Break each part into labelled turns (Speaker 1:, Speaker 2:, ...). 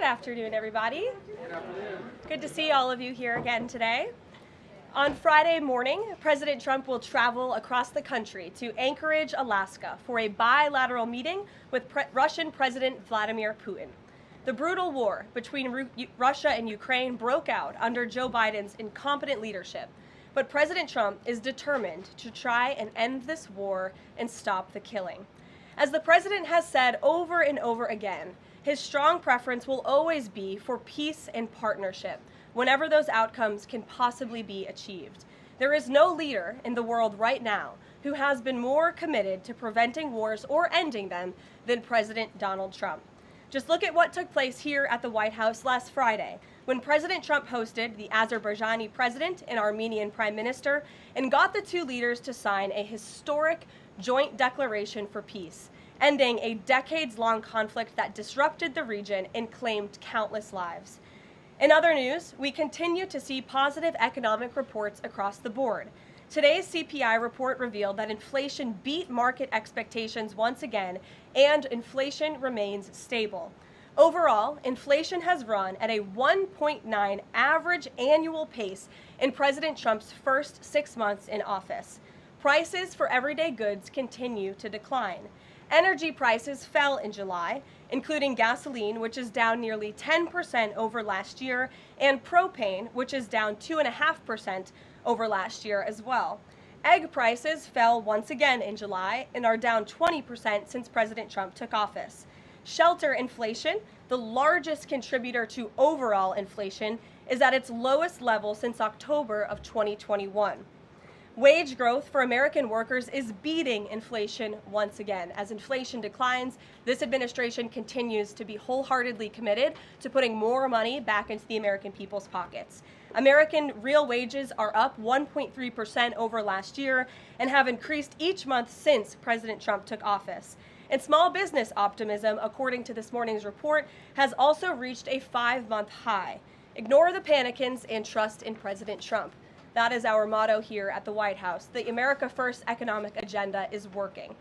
Speaker 1: Good afternoon, everybody.
Speaker 2: Good afternoon.
Speaker 1: Good to see all of you here again today. On Friday morning, President Trump will travel across the country to Anchorage, Alaska, for a bilateral meeting with Russian President Vladimir Putin. The brutal war between Russia and Ukraine broke out under Joe Biden's incompetent leadership, but President Trump is determined to try and end this war and stop the killing. As the president has said over and over again, his strong preference will always be for peace and partnership whenever those outcomes can possibly be achieved. There is no leader in the world right now who has been more committed to preventing wars or ending them than President Donald Trump. Just look at what took place here at the White House last Friday, when President Trump hosted the Azerbaijani president and Armenian prime minister and got the two leaders to sign a historic joint declaration for peace, ending a decades-long conflict that disrupted the region and claimed countless lives. In other news, we continue to see positive economic reports across the board. Today's CPI report revealed that inflation beat market expectations once again, and inflation remains stable. Overall, inflation has run at a 1.9 average annual pace in President Trump's first 6 months in office. Prices for everyday goods continue to decline. Energy prices fell in July, including gasoline, which is down nearly 10% over last year, and propane, which is down 2.5% over last year as well. Egg prices fell once again in July and are down 20% since President Trump took office. Shelter inflation, the largest contributor to overall inflation, is at its lowest level since October of 2021. Wage growth for American workers is beating inflation once again. As inflation declines, this administration continues to be wholeheartedly committed to putting more money back into the American people's pockets. American real wages are up 1.3% over last year and have increased each month since President Trump took office. And small business optimism, according to this morning's report, has also reached a 5-month high. Ignore the panicans and trust in President Trump. That is our motto here at the White House. The America First economic agenda is working.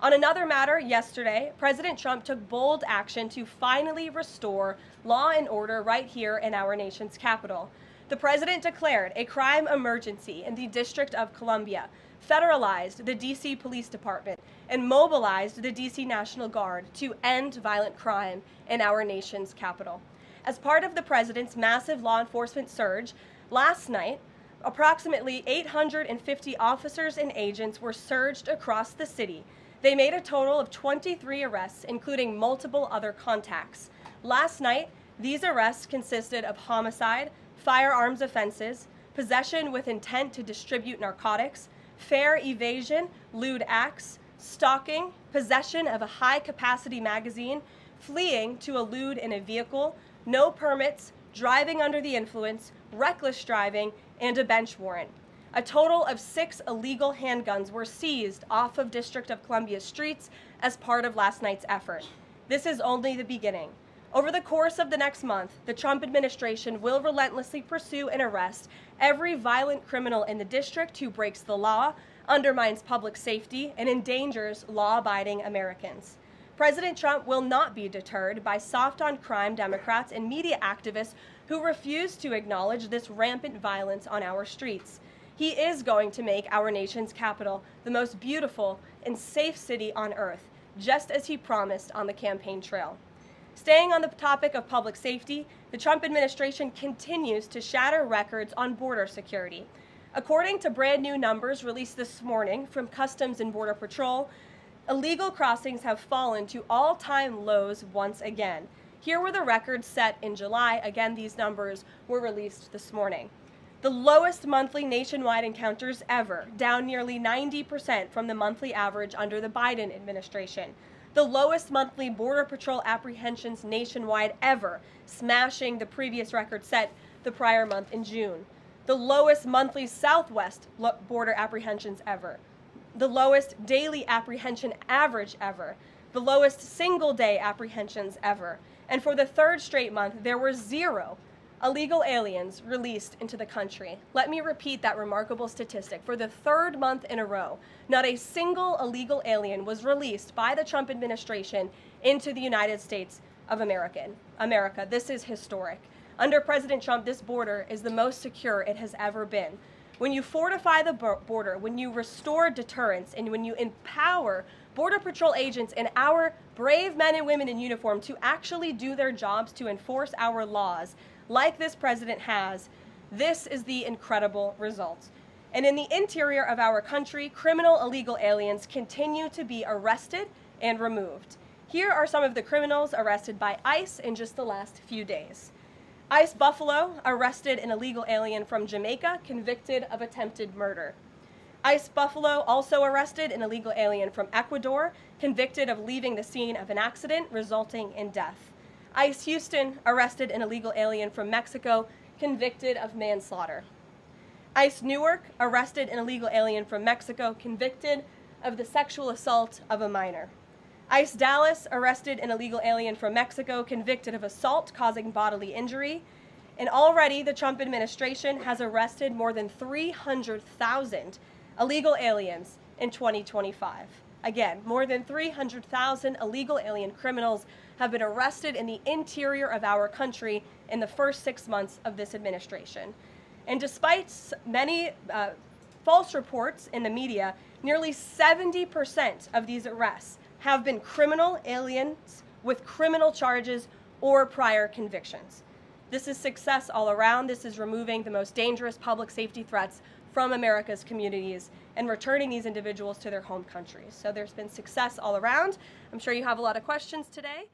Speaker 1: On another matter, yesterday, President Trump took bold action to finally restore law and order right here in our nation's capital. The president declared a crime emergency in the District of Columbia, federalized the D.C. Police Department, and mobilized the D.C. National Guard to end violent crime in our nation's capital. As part of the president's massive law enforcement surge, last night, approximately 850 officers and agents were surged across the city. They made a total of 23 arrests, including multiple other contacts. Last night, these arrests consisted of homicide, firearms offenses, possession with intent to distribute narcotics, fare evasion, lewd acts, stalking, possession of a high-capacity magazine, fleeing to a lewd in a vehicle, no permits, driving under the influence, reckless driving, and a bench warrant. A total of 6 illegal handguns were seized off of District of Columbia streets as part of last night's effort. This is only the beginning. Over the course of the next month, the Trump administration will relentlessly pursue and arrest every violent criminal in the district who breaks the law, undermines public safety, and endangers law-abiding Americans. President Trump will not be deterred by soft-on-crime Democrats and media activists who refuse to acknowledge this rampant violence on our streets. He is going to make our nation's capital the most beautiful and safe city on earth, just as he promised on the campaign trail. Staying on the topic of public safety, the Trump administration continues to shatter records on border security. According to brand new numbers released this morning from Customs and Border Patrol, illegal crossings have fallen to all-time lows once again. Here were the records set in July. Again, these numbers were released this morning. The lowest monthly nationwide encounters ever, down nearly 90% from the monthly average under the Biden administration. The lowest monthly Border Patrol apprehensions nationwide ever, smashing the previous record set the prior month in June. The lowest monthly Southwest border apprehensions ever. The lowest daily apprehension average ever. The lowest single-day apprehensions ever. And for the third straight month, there were 0 illegal aliens released into the country. Let me repeat that remarkable statistic. For the third month in a row, not a single illegal alien was released by the Trump administration into the United States of America. This is historic. Under President Trump, this border is the most secure it has ever been. When you fortify the border, when you restore deterrence, and when you empower Border Patrol agents and our brave men and women in uniform to actually do their jobs to enforce our laws, like this president has, this is the incredible result. And in the interior of our country, criminal illegal aliens continue to be arrested and removed. Here are some of the criminals arrested by ICE in just the last few days. ICE Buffalo arrested an illegal alien from Jamaica convicted of attempted murder. ICE Buffalo also arrested an illegal alien from Ecuador convicted of leaving the scene of an accident resulting in death. ICE Houston arrested an illegal alien from Mexico convicted of manslaughter. ICE Newark arrested an illegal alien from Mexico convicted of the sexual assault of a minor. ICE Dallas arrested an illegal alien from Mexico convicted of assault causing bodily injury. And already the Trump administration has arrested more than 300,000 illegal aliens in 2025. Again, more than 300,000 illegal alien criminals have been arrested in the interior of our country in the first 6 months of this administration. And despite many false reports in the media, nearly 70% of these arrests have been criminal aliens with criminal charges or prior convictions. This is success all around. This is removing the most dangerous public safety threats from America's communities and returning these individuals to their home countries. So there's been success all around. I'm sure you have a lot of questions today.